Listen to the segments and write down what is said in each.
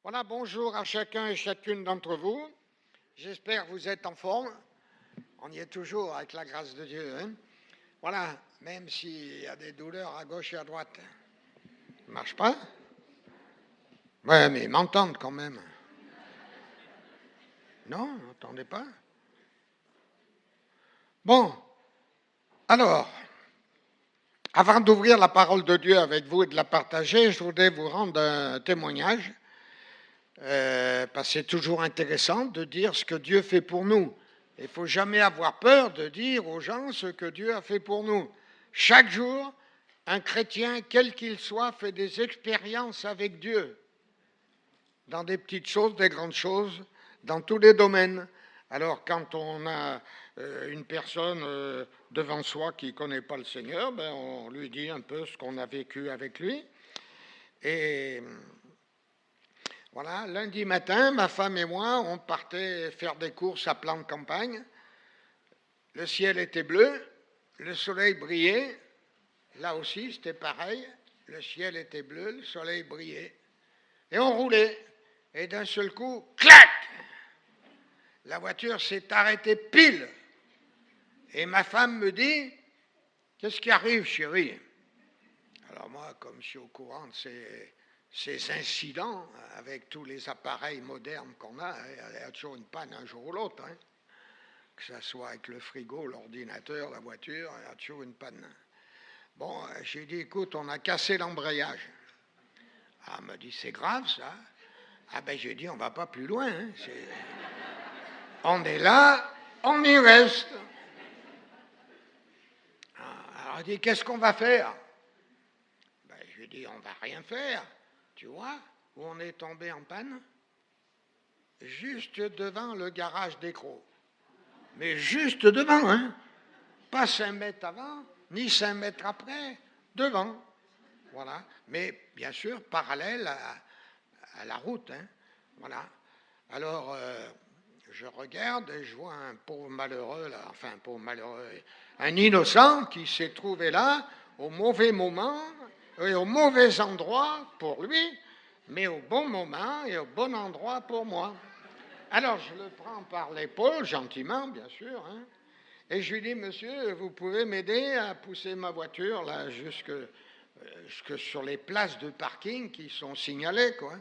Voilà, bonjour à chacun et chacune d'entre vous. J'espère que vous êtes en forme. On y est toujours avec la grâce de Dieu. Voilà, même s'il y a des douleurs à gauche et à droite. Ça ne marche pas? Ouais, mais ils m'entendent quand même. Non, vous n'entendez pas? Bon, alors, avant d'ouvrir la parole de Dieu avec vous et de la partager, je voudrais vous rendre un témoignage. Parce que c'est toujours intéressant de dire ce que Dieu fait pour nous. Il ne faut jamais avoir peur de dire aux gens ce que Dieu a fait pour nous. Chaque jour, un chrétien, quel qu'il soit, fait des expériences avec Dieu, dans des petites choses, des grandes choses, dans tous les domaines. Alors quand on a une personne devant soi qui ne connaît pas le Seigneur, ben, on lui dit un peu ce qu'on a vécu avec lui. Et voilà, lundi matin, ma femme et moi, on partait faire des courses à plan de campagne. Le ciel était bleu, le soleil brillait. Là aussi, c'était pareil. Le ciel était bleu, le soleil brillait. Et on roulait. Et d'un seul coup, clac! La voiture s'est arrêtée pile. Et ma femme me dit, qu'est-ce qui arrive, chérie? Alors moi, comme je suis au courant de ces incidents, avec tous les appareils modernes qu'on a, il y a toujours une panne un jour ou l'autre. Que ce soit avec le frigo, l'ordinateur, la voiture, il y a toujours une panne. Bon, j'ai dit, écoute, on a cassé l'embrayage. Ah, elle me dit, c'est grave ça? Ah ben j'ai dit, on ne va pas plus loin. On est là, on y reste. Alors elle dit, qu'est-ce qu'on va faire? Ben, je lui ai dit, on ne va rien faire. Tu vois où on est tombé en panne? Juste devant le garage d'Écrou. Mais juste devant, hein? Pas 5 mètres avant, ni 5 mètres après, devant. Voilà. Mais bien sûr, parallèle à la route. Voilà. Alors, je regarde et je vois un pauvre malheureux, là, enfin un pauvre malheureux, un innocent qui s'est trouvé là au mauvais moment et au mauvais endroit pour lui, mais au bon moment et au bon endroit pour moi. Alors, je le prends par l'épaule, gentiment, bien sûr, et je lui dis, monsieur, vous pouvez m'aider à pousser ma voiture là jusque sur les places de parking qui sont signalées, quoi.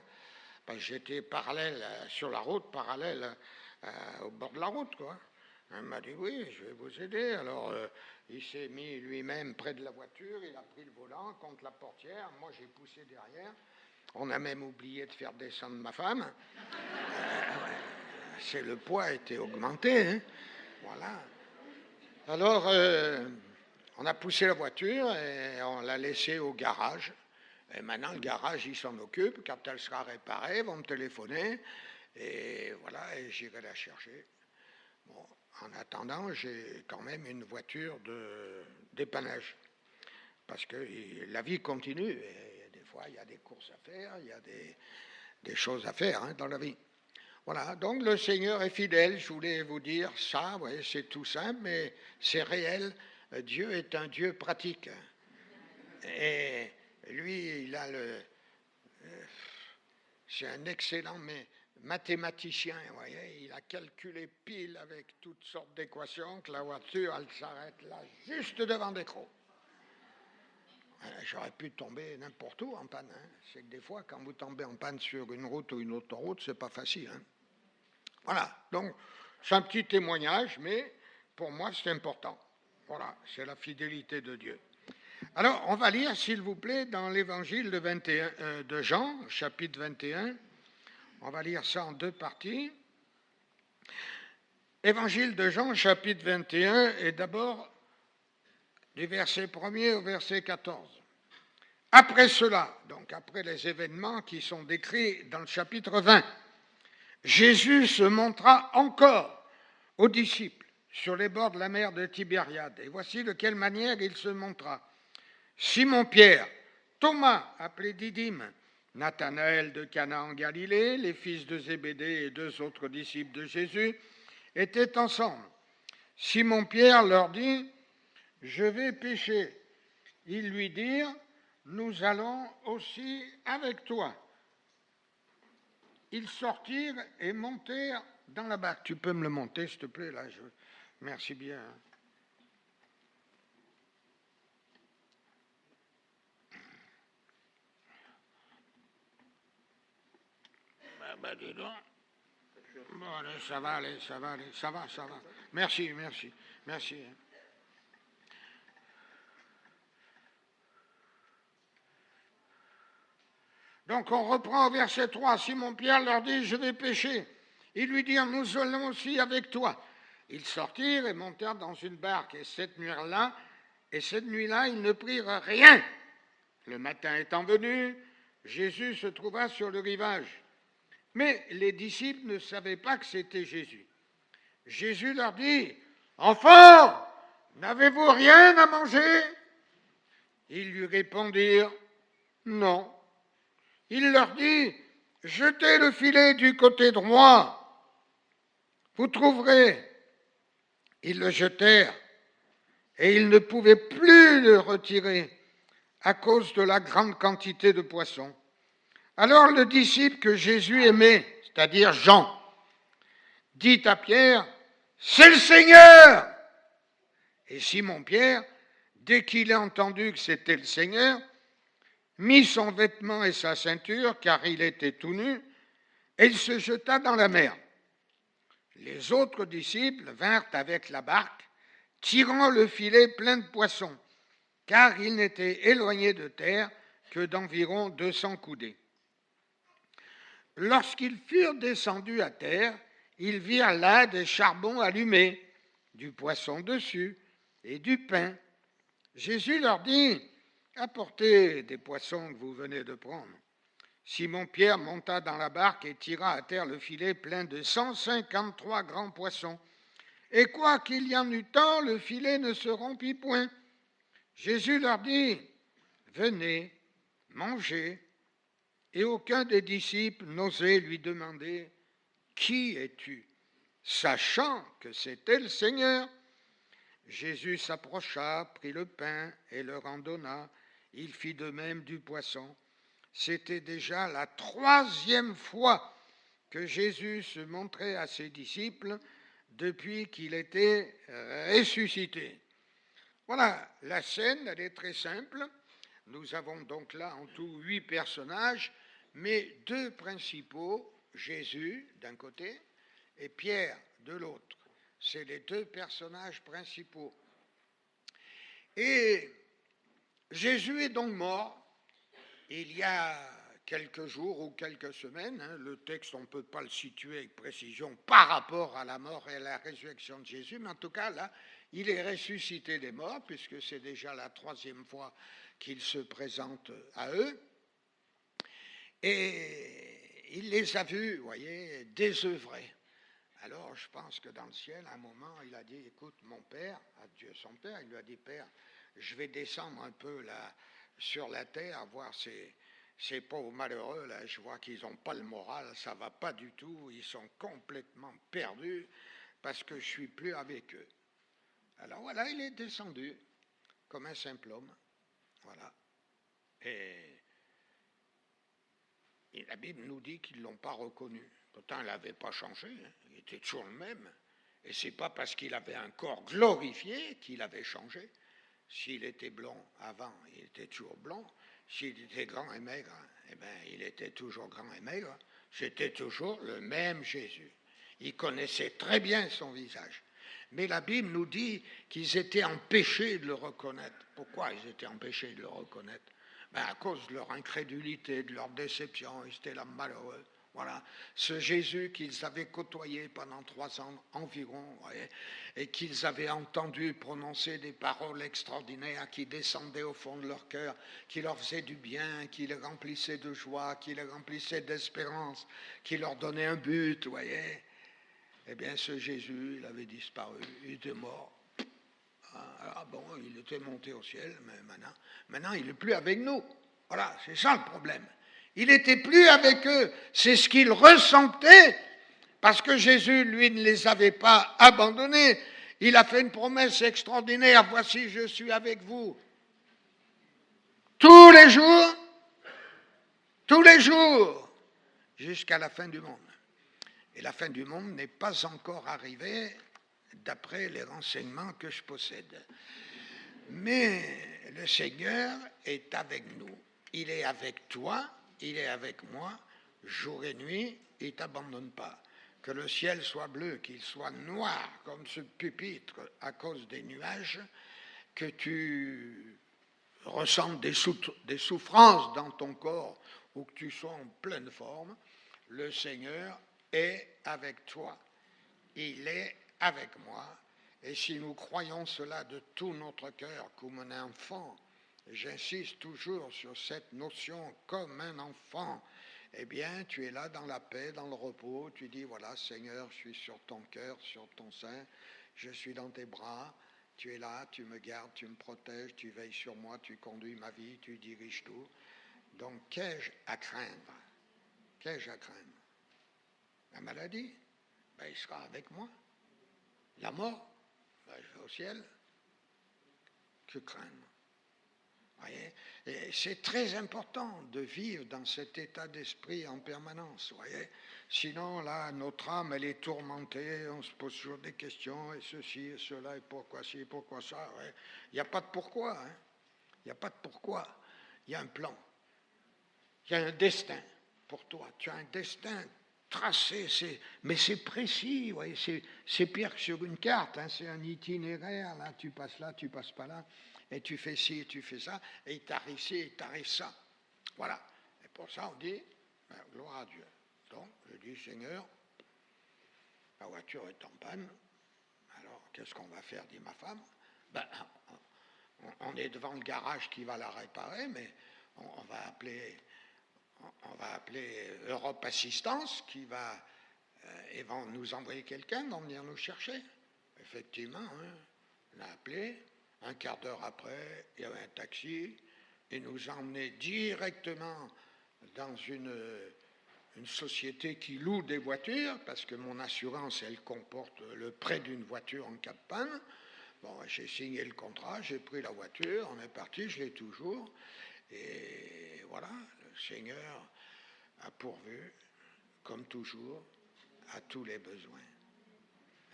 Ben, j'étais parallèle sur la route, parallèle au bord de la route, quoi. Il m'a dit, oui, je vais vous aider. Alors, il s'est mis lui-même près de la voiture, il a pris le volant contre la portière, moi j'ai poussé derrière. On a même oublié de faire descendre ma femme. Le poids était augmenté, voilà. Alors, on a poussé la voiture et on l'a laissée au garage. Et maintenant, le garage, il s'en occupe. Quand elle sera réparée, ils vont me téléphoner. Et voilà, et j'irai la chercher. Bon, en attendant, j'ai quand même une voiture de dépannage. Parce que la vie continue. Et des fois, il y a des courses à faire, il y a des choses à faire dans la vie. Voilà, donc le Seigneur est fidèle, je voulais vous dire ça, ouais, c'est tout simple, mais c'est réel. Dieu est un Dieu pratique. Et lui, c'est un excellent mathématicien, vous voyez, il a calculé pile avec toutes sortes d'équations que la voiture, elle s'arrête là, juste devant l'écran. J'aurais pu tomber n'importe où en panne. C'est que des fois, quand vous tombez en panne sur une route ou une autoroute, c'est pas facile. Voilà, donc c'est un petit témoignage, mais pour moi c'est important. Voilà, c'est la fidélité de Dieu. Alors, on va lire, s'il vous plaît, dans l'évangile de Jean, chapitre 21. On va lire ça en deux parties. Évangile de Jean, chapitre 21, et d'abord du verset 1er au verset 14. Après cela, donc après les événements qui sont décrits dans le chapitre 20, Jésus se montra encore aux disciples sur les bords de la mer de Tibériade. Et voici de quelle manière il se montra. Simon-Pierre, Thomas, appelé Didyme, Nathanaël de Cana en Galilée, les fils de Zébédée et deux autres disciples de Jésus étaient ensemble. Simon-Pierre leur dit, « Je vais pêcher. » Ils lui dirent, « Nous allons aussi avec toi. » ils sortirent et montèrent dans la barque. Tu peux me le monter, s'il te plaît, là. Merci bien. Dis donc. Bon, allez, ça va aller, ça va aller, ça va. Merci. Donc on reprend au verset 3. Simon-Pierre leur dit, je vais pêcher. Ils lui dirent, nous allons aussi avec toi. Ils sortirent et montèrent dans une barque. Et cette nuit-là, ils ne prirent rien. Le matin étant venu, Jésus se trouva sur le rivage. Mais les disciples ne savaient pas que c'était Jésus. Jésus leur dit, enfants, n'avez-vous rien à manger? Ils lui répondirent, non. Il leur dit, jetez le filet du côté droit, vous trouverez. Ils le jetèrent et ils ne pouvaient plus le retirer à cause de la grande quantité de poissons. Alors le disciple que Jésus aimait, c'est-à-dire Jean, dit à Pierre, c'est le Seigneur. Et Simon-Pierre, dès qu'il a entendu que c'était le Seigneur, mit son vêtement et sa ceinture, car il était tout nu, et il se jeta dans la mer. Les autres disciples vinrent avec la barque, tirant le filet plein de poissons, car ils n'étaient éloignés de terre que d'environ 200 coudées. Lorsqu'ils furent descendus à terre, ils virent là des charbons allumés, du poisson dessus et du pain. Jésus leur dit, apportez des poissons que vous venez de prendre. Simon-Pierre monta dans la barque et tira à terre le filet plein de 153 grands poissons. Et quoi qu'il y en eût tant, le filet ne se rompit point. Jésus leur dit, venez, mangez. Et aucun des disciples n'osait lui demander, qui es-tu? Sachant que c'était le Seigneur. Jésus s'approcha, prit le pain et leur en donna. Il fit de même du poisson. C'était déjà la 3e fois que Jésus se montrait à ses disciples depuis qu'il était ressuscité. Voilà, la scène, elle est très simple. Nous avons donc là en tout 8 personnages, mais 2 principaux, Jésus d'un côté et Pierre de l'autre. C'est les 2 personnages principaux. Et Jésus est donc mort il y a quelques jours ou quelques semaines. Le texte, on ne peut pas le situer avec précision par rapport à la mort et à la résurrection de Jésus, mais en tout cas, là, il est ressuscité des morts, puisque c'est déjà la 3e fois qu'il se présente à eux. Et il les a vus, vous voyez, désœuvrés. Alors, je pense que dans le ciel, à un moment, il a dit, écoute, mon père, à Dieu son père, il lui a dit, père, je vais descendre un peu là, sur la terre, voir ces pauvres malheureux, là, je vois qu'ils n'ont pas le moral, ça ne va pas du tout, ils sont complètement perdus, parce que je ne suis plus avec eux. Alors voilà, il est descendu, comme un simple homme, voilà. Et la Bible nous dit qu'ils ne l'ont pas reconnu. Pourtant, il n'avait pas changé, il était toujours le même. Et ce n'est pas parce qu'il avait un corps glorifié qu'il avait changé. S'il était blond avant, il était toujours blond. S'il était grand et maigre, eh bien, il était toujours grand et maigre. C'était toujours le même Jésus. Il connaissait très bien son visage. Mais la Bible nous dit qu'ils étaient empêchés de le reconnaître. Pourquoi ils étaient empêchés de le reconnaître? À cause de leur incrédulité, de leur déception, ils étaient là malheureux. Voilà, ce Jésus qu'ils avaient côtoyé pendant 3 ans environ, voyez, et qu'ils avaient entendu prononcer des paroles extraordinaires qui descendaient au fond de leur cœur, qui leur faisaient du bien, qui les remplissaient de joie, qui les remplissaient d'espérance, qui leur donnaient un but, voyez. Eh bien, ce Jésus, il avait disparu, il était mort. Ah bon, il était monté au ciel, mais maintenant il n'est plus avec nous. Voilà, c'est ça le problème. Il n'était plus avec eux. C'est ce qu'ils ressentaient, parce que Jésus, lui, ne les avait pas abandonnés. Il a fait une promesse extraordinaire. Voici, je suis avec vous. Tous les jours, jusqu'à la fin du monde. Et la fin du monde n'est pas encore arrivée d'après les renseignements que je possède. Mais le Seigneur est avec nous. Il est avec toi, il est avec moi, jour et nuit, il ne t'abandonne pas. Que le ciel soit bleu, qu'il soit noir comme ce pupitre à cause des nuages, que tu ressentes des souffrances dans ton corps ou que tu sois en pleine forme, le Seigneur est avec toi. Il est avec moi. Et si nous croyons cela de tout notre cœur comme un enfant, j'insiste toujours sur cette notion comme un enfant, eh bien, tu es là dans la paix, dans le repos, tu dis, voilà, Seigneur, je suis sur ton cœur, sur ton sein, je suis dans tes bras, tu es là, tu me gardes, tu me protèges, tu veilles sur moi, tu conduis ma vie, tu diriges tout. Donc, qu'ai-je à craindre? Qu'ai-je à craindre? La maladie? Ben, il sera avec moi. La mort? Ben, je vais au ciel. Que craindre? Voyez, et c'est très important de vivre dans cet état d'esprit en permanence. Voyez, sinon, là, notre âme, elle est tourmentée, on se pose toujours des questions, et ceci, et cela, et pourquoi ci, et pourquoi ça. Ouais. Il n'y a pas de pourquoi. Hein. Il n'y a pas de pourquoi. Il y a un plan. Il y a un destin pour toi. Tu as un destin tracé, mais c'est précis. Voyez, c'est pire que sur une carte. Hein, c'est un itinéraire. Là, tu passes pas là. Et tu fais ci, tu fais ça, et il t'arrive ci, il t'arrive ça. Voilà. Et pour ça, on dit, ben, gloire à Dieu. Donc, je dis, Seigneur, la voiture est en panne. Alors, qu'est-ce qu'on va faire, dit ma femme? Ben, on est devant le garage qui va la réparer, mais on va appeler Europe Assistance qui va nous envoyer quelqu'un, va venir nous chercher. Effectivement, hein, on a appelé. Un quart d'heure après, il y avait un taxi et nous a emmenés directement dans une société qui loue des voitures, parce que mon assurance, elle comporte le prêt d'une voiture en cas de panne. Bon, j'ai signé le contrat, j'ai pris la voiture, on est parti, je l'ai toujours. Et voilà, le Seigneur a pourvu, comme toujours, à tous les besoins.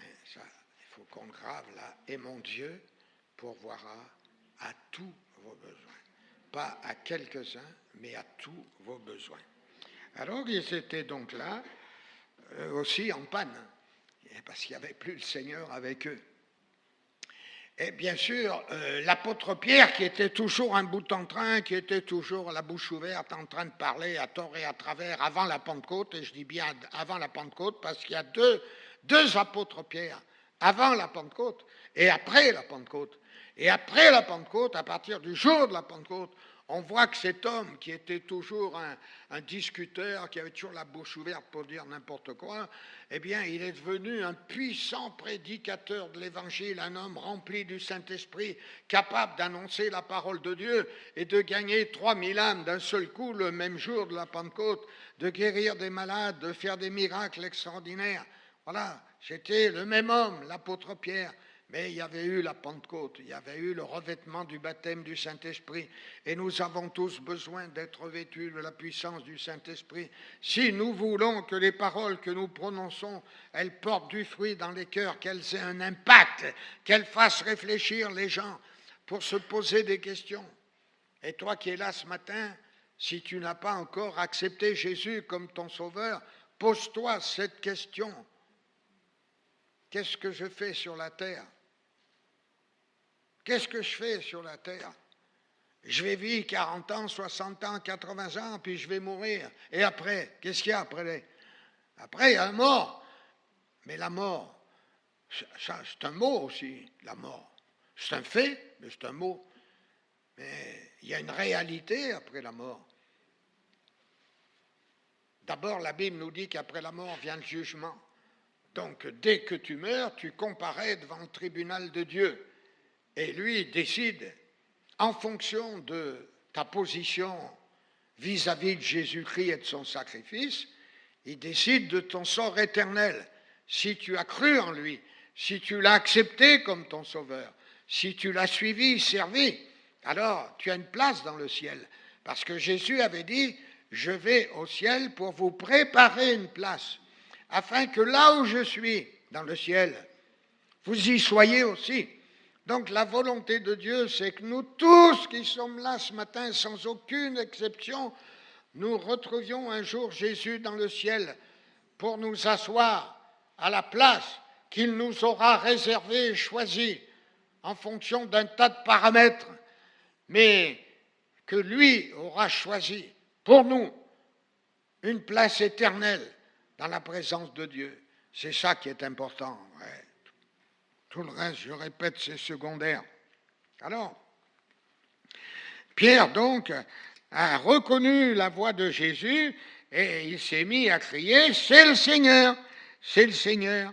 Et ça, il faut qu'on grave là. Et mon Dieu pourvoira à tous vos besoins. Pas à quelques-uns, mais à tous vos besoins. Alors, ils étaient donc là, aussi en panne, parce qu'il n'y avait plus le Seigneur avec eux. Et bien sûr, l'apôtre Pierre, qui était toujours un bout en train, qui était toujours la bouche ouverte, en train de parler à tort et à travers avant la Pentecôte, et je dis bien avant la Pentecôte, parce qu'il y a deux apôtres Pierre, avant la Pentecôte et après la Pentecôte. Et après la Pentecôte, à partir du jour de la Pentecôte, on voit que cet homme qui était toujours un discuteur, qui avait toujours la bouche ouverte pour dire n'importe quoi, eh bien, il est devenu un puissant prédicateur de l'Évangile, un homme rempli du Saint-Esprit, capable d'annoncer la parole de Dieu et de gagner 3000 âmes d'un seul coup le même jour de la Pentecôte, de guérir des malades, de faire des miracles extraordinaires. Voilà, c'était le même homme, l'apôtre Pierre. Mais il y avait eu la Pentecôte, il y avait eu le revêtement du baptême du Saint-Esprit. Et nous avons tous besoin d'être revêtus de la puissance du Saint-Esprit. Si nous voulons que les paroles que nous prononçons, elles portent du fruit dans les cœurs, qu'elles aient un impact, qu'elles fassent réfléchir les gens pour se poser des questions. Et toi qui es là ce matin, si tu n'as pas encore accepté Jésus comme ton sauveur, pose-toi cette question. Qu'est-ce que je fais sur la terre ? Qu'est-ce que je fais sur la terre? Je vais vivre 40 ans, 60 ans, 80 ans, puis je vais mourir. Et après, qu'est-ce qu'il y a après? Après, il y a la mort. Mais la mort, ça, c'est un mot aussi, la mort. C'est un fait, mais c'est un mot. Mais il y a une réalité après la mort. D'abord, la Bible nous dit qu'après la mort vient le jugement. Donc, dès que tu meurs, tu comparais devant le tribunal de Dieu. Et lui décide, en fonction de ta position vis-à-vis de Jésus-Christ et de son sacrifice, il décide de ton sort éternel. Si tu as cru en lui, si tu l'as accepté comme ton sauveur, si tu l'as suivi, servi, alors tu as une place dans le ciel. Parce que Jésus avait dit, je vais au ciel pour vous préparer une place, afin que là où je suis, dans le ciel, vous y soyez aussi. Donc la volonté de Dieu, c'est que nous tous qui sommes là ce matin, sans aucune exception, nous retrouvions un jour Jésus dans le ciel pour nous asseoir à la place qu'il nous aura réservée et choisie en fonction d'un tas de paramètres, mais que lui aura choisi pour nous une place éternelle dans la présence de Dieu. C'est ça qui est important. Ouais. Tout le reste, je répète, c'est secondaire. Alors, Pierre, donc, a reconnu la voix de Jésus et il s'est mis à crier, c'est le Seigneur, c'est le Seigneur.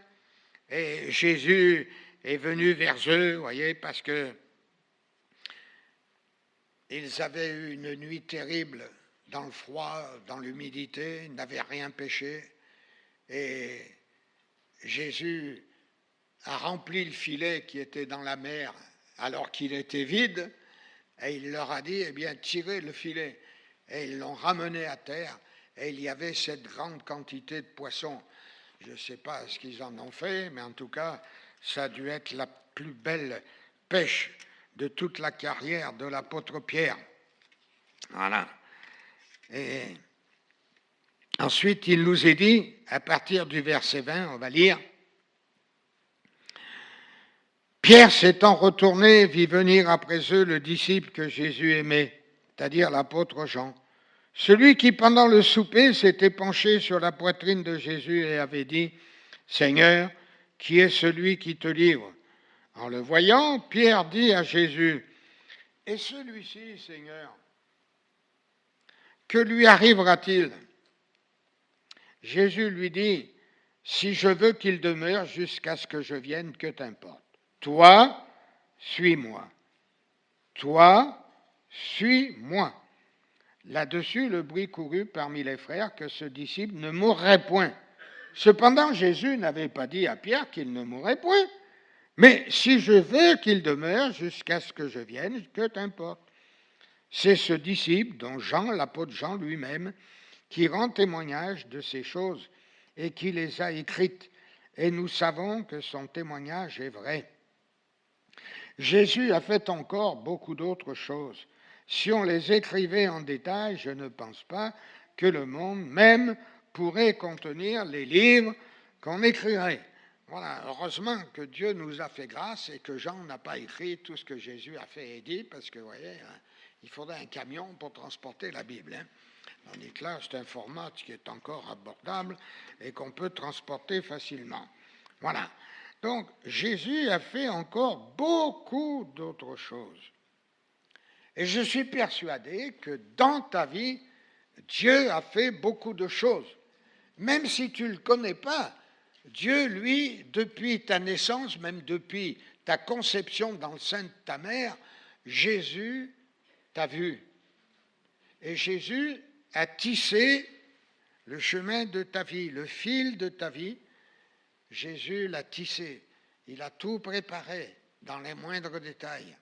Et Jésus est venu vers eux, vous voyez, parce que ils avaient eu une nuit terrible dans le froid, dans l'humidité, ils n'avaient rien péché. Et Jésus a rempli le filet qui était dans la mer alors qu'il était vide, et il leur a dit, eh bien, tirez le filet. Et ils l'ont ramené à terre, et il y avait cette grande quantité de poissons. Je ne sais pas ce qu'ils en ont fait, mais en tout cas, ça a dû être la plus belle pêche de toute la carrière de l'apôtre Pierre. Voilà. Et ensuite, il nous est dit, à partir du verset 20, on va lire, Pierre s'étant retourné, vit venir après eux le disciple que Jésus aimait, c'est-à-dire l'apôtre Jean, celui qui pendant le souper s'était penché sur la poitrine de Jésus et avait dit, Seigneur, qui est celui qui te livre? En le voyant, Pierre dit à Jésus, et celui-ci, Seigneur, que lui arrivera-t-il? Jésus lui dit, si je veux qu'il demeure jusqu'à ce que je vienne, que t'importe? Toi, suis-moi. Toi, suis-moi. Là-dessus, le bruit courut parmi les frères que ce disciple ne mourrait point. Cependant, Jésus n'avait pas dit à Pierre qu'il ne mourrait point. Mais si je veux qu'il demeure jusqu'à ce que je vienne, que t'importe? C'est ce disciple dont Jean, l'apôtre Jean lui-même, qui rend témoignage de ces choses et qui les a écrites. Et nous savons que son témoignage est vrai. Jésus a fait encore beaucoup d'autres choses. Si on les écrivait en détail, je ne pense pas que le monde même pourrait contenir les livres qu'on écrirait. Voilà, heureusement que Dieu nous a fait grâce et que Jean n'a pas écrit tout ce que Jésus a fait et dit, parce que, vous voyez, il faudrait un camion pour transporter la Bible. Tandis que là, c'est un format qui est encore abordable et qu'on peut transporter facilement. Voilà. Donc, Jésus a fait encore beaucoup d'autres choses. Et je suis persuadé que dans ta vie, Dieu a fait beaucoup de choses. Même si tu ne le connais pas, Dieu, lui, depuis ta naissance, même depuis ta conception dans le sein de ta mère, Jésus t'a vu. Et Jésus a tissé le chemin de ta vie, le fil de ta vie. Jésus l'a tissé. Il a tout préparé dans les moindres détails.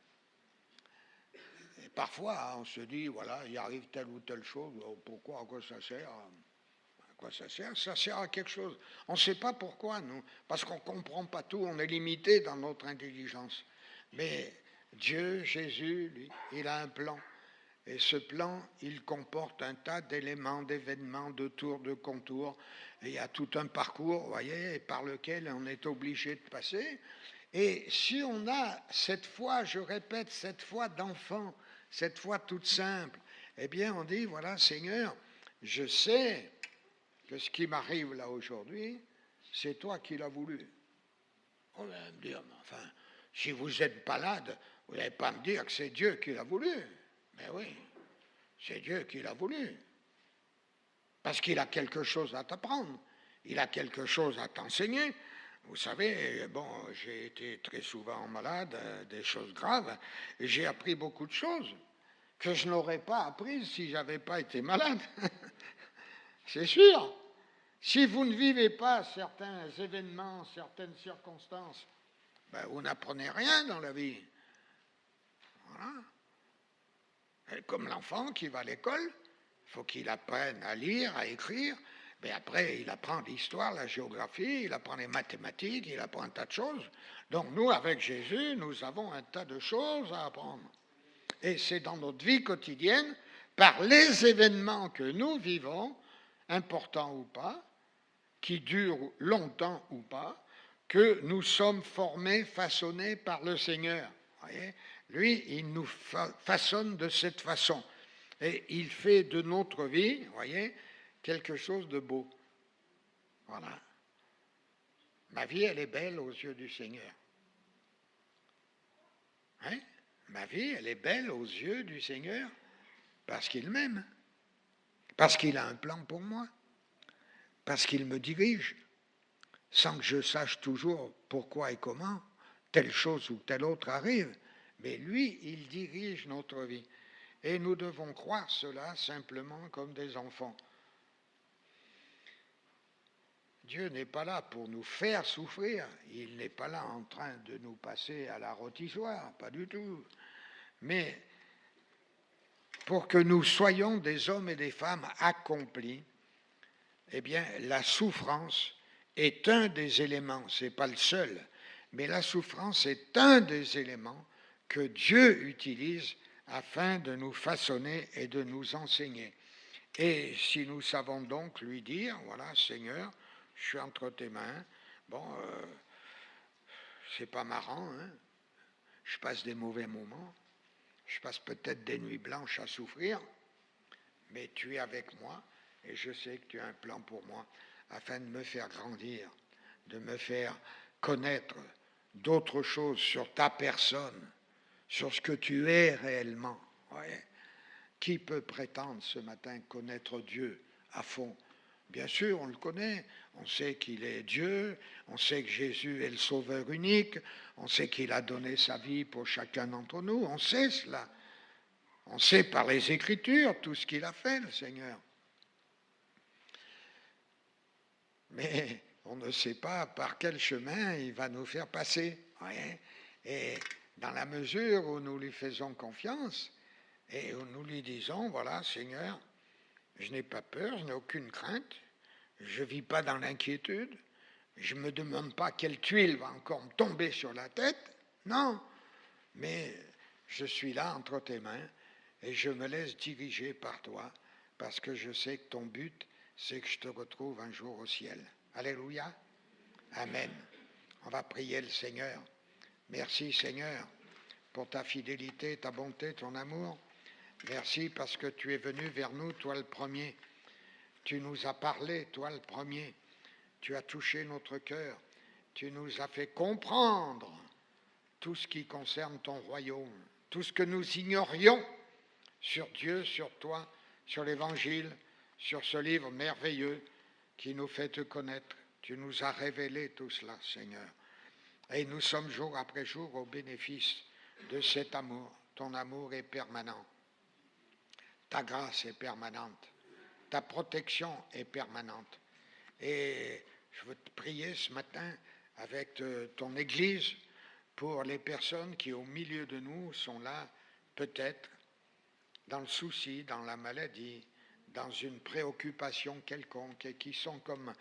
Et parfois, on se dit, voilà, il arrive telle ou telle chose, pourquoi, à quoi ça sert? À quoi ça sert? Ça sert à quelque chose. On ne sait pas pourquoi, nous, parce qu'on ne comprend pas tout, on est limité dans notre intelligence. Mais Dieu, Jésus, lui, il a un plan. Et ce plan, il comporte un tas d'éléments, d'événements, de tours, de contours. Et il y a tout un parcours, vous voyez, par lequel on est obligé de passer. Et si on a cette foi, je répète, cette foi d'enfant, cette foi toute simple, eh bien on dit, voilà, Seigneur, je sais que ce qui m'arrive là aujourd'hui, c'est toi qui l'as voulu. On va me dire, enfin, si vous êtes malade, vous n'allez pas me dire que c'est Dieu qui l'a voulu. Mais oui, c'est Dieu qui l'a voulu. Parce qu'il a quelque chose à t'apprendre. Il a quelque chose à t'enseigner. Vous savez, bon, j'ai été très souvent malade, des choses graves, et j'ai appris beaucoup de choses que je n'aurais pas apprises si je n'avais pas été malade. C'est sûr. Si vous ne vivez pas certains événements, certaines circonstances, ben vous n'apprenez rien dans la vie. Voilà. Et comme l'enfant qui va à l'école, Il faut qu'il apprenne à lire, à écrire. Mais après, il apprend l'histoire, la géographie, il apprend les mathématiques, il apprend un tas de choses. Donc nous, avec Jésus, nous avons un tas de choses à apprendre. Et c'est dans notre vie quotidienne, par les événements que nous vivons, importants ou pas, qui durent longtemps ou pas, que nous sommes formés, façonnés par le Seigneur. Voyez, lui, il nous façonne de cette façon. Et il fait de notre vie, voyez, quelque chose de beau. Voilà. Ma vie, elle est belle aux yeux du Seigneur. Hein? Ma vie, elle est belle aux yeux du Seigneur parce qu'il m'aime, parce qu'il a un plan pour moi, parce qu'il me dirige, sans que je sache toujours pourquoi et comment telle chose ou telle autre arrive. Mais lui, il dirige notre vie. Et nous devons croire cela simplement comme des enfants. Dieu n'est pas là pour nous faire souffrir, il n'est pas là en train de nous passer à la rôtissoire, pas du tout. Mais pour que nous soyons des hommes et des femmes accomplis, eh bien, la souffrance est un des éléments, ce n'est pas le seul, mais la souffrance est un des éléments que Dieu utilise afin de nous façonner et de nous enseigner. Et si nous savons donc lui dire, voilà, Seigneur, je suis entre tes mains, bon, c'est pas marrant, hein, je passe des mauvais moments, je passe peut-être des nuits blanches à souffrir, mais tu es avec moi et je sais que tu as un plan pour moi afin de me faire grandir, de me faire connaître d'autres choses sur ta personne, sur ce que tu es réellement. Ouais. Qui peut prétendre ce matin connaître Dieu à fond? Bien sûr, on le connaît, on sait qu'il est Dieu, on sait que Jésus est le sauveur unique, on sait qu'il a donné sa vie pour chacun d'entre nous, on sait cela. On sait par les Écritures tout ce qu'il a fait, le Seigneur. Mais on ne sait pas par quel chemin il va nous faire passer. Ouais. Et dans la mesure où nous lui faisons confiance et où nous lui disons, voilà, Seigneur, je n'ai pas peur, je n'ai aucune crainte, je ne vis pas dans l'inquiétude, je ne me demande pas quelle tuile va encore me tomber sur la tête, non, mais je suis là entre tes mains et je me laisse diriger par toi parce que je sais que ton but, c'est que je te retrouve un jour au ciel. Alléluia. Amen. On va prier le Seigneur. Merci Seigneur pour ta fidélité, ta bonté, ton amour. Merci parce que tu es venu vers nous, toi le premier. Tu nous as parlé, toi le premier. Tu as touché notre cœur. Tu nous as fait comprendre tout ce qui concerne ton royaume, tout ce que nous ignorions sur Dieu, sur toi, sur l'Évangile, sur ce livre merveilleux qui nous fait te connaître. Tu nous as révélé tout cela, Seigneur. Et nous sommes jour après jour au bénéfice de cet amour. Ton amour est permanent. Ta grâce est permanente. Ta protection est permanente. Et je veux te prier ce matin avec ton Église pour les personnes qui au milieu de nous sont là, peut-être, dans le souci, dans la maladie, dans une préoccupation quelconque, et qui sont comme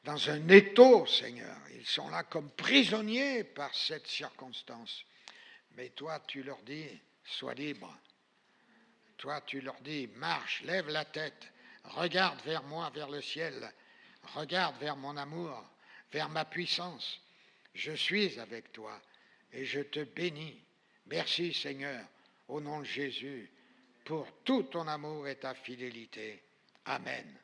dans un étau, Seigneur. Ils sont là comme prisonniers par cette circonstance. Mais toi, tu leur dis, sois libre. Toi, tu leur dis, marche, lève la tête, regarde vers moi, vers le ciel, regarde vers mon amour, vers ma puissance. Je suis avec toi et je te bénis. Merci, Seigneur, au nom de Jésus, pour tout ton amour et ta fidélité. Amen.